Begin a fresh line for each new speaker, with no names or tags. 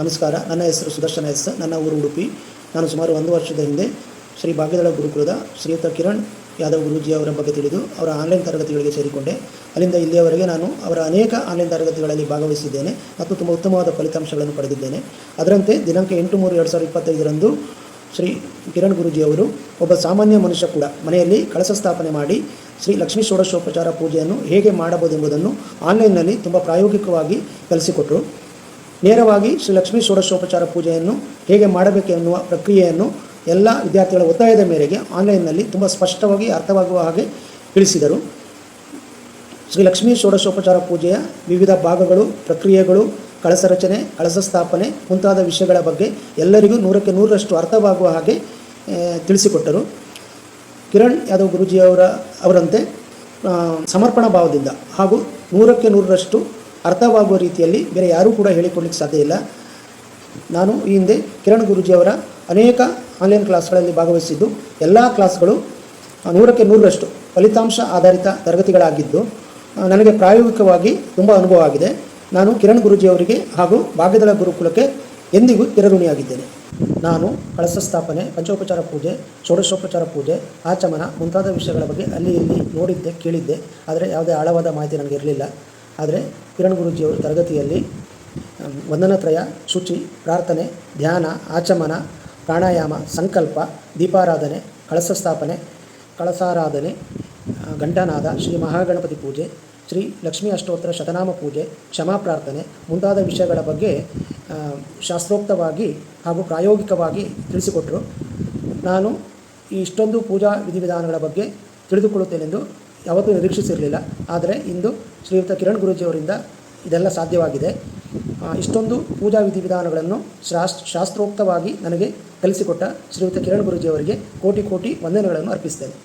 ನಮಸ್ಕಾರ. ನನ್ನ ಹೆಸರು ಸುದರ್ಶನ ಎಸ್. ನನ್ನ ಊರು ಉಡುಪಿ. ನಾನು ಸುಮಾರು 1 ವರ್ಷದ ಹಿಂದೆ ಶ್ರೀ ಭಾಗ್ಯದಳ ಗುರುಕುಲದ ಶ್ರೀಯುತ ಕಿರಣ್ ಯಾದವ್ ಗುರೂಜಿ ಅವರ ಬಗ್ಗೆ ತಿಳಿದು ಅವರ ಆನ್ಲೈನ್ ತರಗತಿಗಳಿಗೆ ಸೇರಿಕೊಂಡೆ. ಅಲ್ಲಿಂದ ಇಲ್ಲಿಯವರೆಗೆ ನಾನು ಅವರ ಅನೇಕ ಆನ್ಲೈನ್ ತರಗತಿಗಳಲ್ಲಿ ಭಾಗವಹಿಸಿದ್ದೇನೆ ಮತ್ತು ತುಂಬ ಉತ್ತಮವಾದ ಫಲಿತಾಂಶಗಳನ್ನು ಪಡೆದಿದ್ದೇನೆ. ಅದರಂತೆ ದಿನಾಂಕ 8/3/2025 ಶ್ರೀ ಕಿರಣ್ ಗುರೂಜಿಯವರು ಒಬ್ಬ ಸಾಮಾನ್ಯ ಮನುಷ್ಯ ಕೂಡ ಮನೆಯಲ್ಲಿ ಕಳಶ ಸ್ಥಾಪನೆ ಮಾಡಿ ಶ್ರೀ ಲಕ್ಷ್ಮೀ ಷೋಡಶೋಪಚಾರ ಪೂಜೆಯನ್ನು ಹೇಗೆ ಮಾಡಬಹುದೆಂಬುದನ್ನು ಆನ್ಲೈನ್ನಲ್ಲಿ ತುಂಬ ಪ್ರಾಯೋಗಿಕವಾಗಿ ಕಲಿಸಿಕೊಟ್ಟರು. ನೇರವಾಗಿ ಶ್ರೀ ಲಕ್ಷ್ಮೀ ಷೋಡಶೋಪಚಾರ ಪೂಜೆಯನ್ನು ಹೇಗೆ ಮಾಡಬೇಕೆನ್ನುವ ಪ್ರಕ್ರಿಯೆಯನ್ನು ಎಲ್ಲ ವಿದ್ಯಾರ್ಥಿಗಳ ಒತ್ತಾಯದ ಮೇರೆಗೆ ಆನ್ಲೈನ್ನಲ್ಲಿ ತುಂಬ ಸ್ಪಷ್ಟವಾಗಿ ಅರ್ಥವಾಗುವ ಹಾಗೆ ತಿಳಿಸಿದರು. ಶ್ರೀ ಲಕ್ಷ್ಮೀ ಷೋಡಶೋಪಚಾರ ಪೂಜೆಯ ವಿವಿಧ ಭಾಗಗಳು, ಪ್ರಕ್ರಿಯೆಗಳು, ಕಳಶ ರಚನೆ, ಕಳಶ ಸ್ಥಾಪನೆ ಮುಂತಾದ ವಿಷಯಗಳ ಬಗ್ಗೆ ಎಲ್ಲರಿಗೂ 100ಕ್ಕೆ 100ರಷ್ಟು ಅರ್ಥವಾಗುವ ಹಾಗೆ ತಿಳಿಸಿಕೊಟ್ಟರು. ಕಿರಣ್ ಯಾದವ್ ಅವರಂತೆ ಸಮರ್ಪಣಾ ಭಾವದಿಂದ ಹಾಗೂ 100ಕ್ಕೆ 100ರಷ್ಟು ಅರ್ಥವಾಗುವ ರೀತಿಯಲ್ಲಿ ಬೇರೆ ಯಾರೂ ಕೂಡ ಹೇಳಿಕೊಡ್ಲಿಕ್ಕೆ ಸಾಧ್ಯ ಇಲ್ಲ. ನಾನು ಈ ಹಿಂದೆ ಕಿರಣ್ ಗುರೂಜಿಯವರ ಅನೇಕ ಆನ್ಲೈನ್ ಕ್ಲಾಸ್ಗಳಲ್ಲಿ ಭಾಗವಹಿಸಿದ್ದು ಎಲ್ಲ ಕ್ಲಾಸ್ಗಳು 100ಕ್ಕೆ 100ರಷ್ಟು ಫಲಿತಾಂಶ ಆಧಾರಿತ ತರಗತಿಗಳಾಗಿದ್ದು ನನಗೆ ಪ್ರಾಯೋಗಿಕವಾಗಿ ತುಂಬ ಅನುಭವ ಆಗಿದೆ. ನಾನು ಕಿರಣ್ ಗುರೂಜಿಯವರಿಗೆ ಹಾಗೂ ಭಾಗ್ಯದಳ ಗುರುಕುಲಕ್ಕೆ ಎಂದಿಗೂ ಚಿರಋಣಿಯಾಗಿದ್ದೇನೆ. ನಾನು ಕಳಶ ಸ್ಥಾಪನೆ, ಪಂಚೋಪಚಾರ ಪೂಜೆ, ಷೋಡಶೋಪಚಾರ ಪೂಜೆ, ಆಚಮನ ಮುಂತಾದ ವಿಷಯಗಳ ಬಗ್ಗೆ ಅಲ್ಲಿ ಇಲ್ಲಿ ನೋಡಿದ್ದೆ, ಕೇಳಿದ್ದೆ. ಆದರೆ ಯಾವುದೇ ಆಳವಾದ ಮಾಹಿತಿ ನನಗೆ ಇರಲಿಲ್ಲ. ಆದರೆ ಕಿರಣ್ ಗುರೂಜಿಯವರ ತರಗತಿಯಲ್ಲಿ ವಂದನತ್ರಯ, ಶುಚಿ, ಪ್ರಾರ್ಥನೆ, ಧ್ಯಾನ, ಆಚಮನ, ಪ್ರಾಣಾಯಾಮ, ಸಂಕಲ್ಪ, ದೀಪಾರಾಧನೆ, ಕಳಶ ಸ್ಥಾಪನೆ, ಕಳಸಾರಾಧನೆ, ಘಂಟಾನಾದ, ಶ್ರೀ ಮಹಾಗಣಪತಿ ಪೂಜೆ, ಶ್ರೀ ಲಕ್ಷ್ಮೀ ಅಷ್ಟೋತ್ತರ ಶತನಾಮ ಪೂಜೆ, ಕ್ಷಮಾ ಪ್ರಾರ್ಥನೆ ಮುಂತಾದ ವಿಷಯಗಳ ಬಗ್ಗೆ ಶಾಸ್ತ್ರೋಕ್ತವಾಗಿ ಹಾಗೂ ಪ್ರಾಯೋಗಿಕವಾಗಿ ತಿಳಿಸಿಕೊಟ್ಟರು. ನಾನು ಇಷ್ಟೊಂದು ಪೂಜಾ ವಿಧಿವಿಧಾನಗಳ ಬಗ್ಗೆ ತಿಳಿದುಕೊಳ್ಳುತ್ತೇನೆಂದು ಯಾವತ್ತೂ ನಿರೀಕ್ಷಿಸಿರಲಿಲ್ಲ. ಆದರೆ ಇಂದು ಶ್ರೀಯುತ ಕಿರಣ್ ಗುರೂಜಿಯವರಿಂದ ಇದೆಲ್ಲ ಸಾಧ್ಯವಾಗಿದೆ. ಇಷ್ಟೊಂದು ಪೂಜಾ ವಿಧಿವಿಧಾನಗಳನ್ನು ಶಾಸ್ತ್ರೋಕ್ತವಾಗಿ ನನಗೆ ಕಲಿಸಿಕೊಟ್ಟ ಶ್ರೀಯುತ ಕಿರಣ್ ಗುರೂಜಿಯವರಿಗೆ ಕೋಟಿ ಕೋಟಿ ವಂದನೆಗಳನ್ನು ಅರ್ಪಿಸ್ತೇನೆ.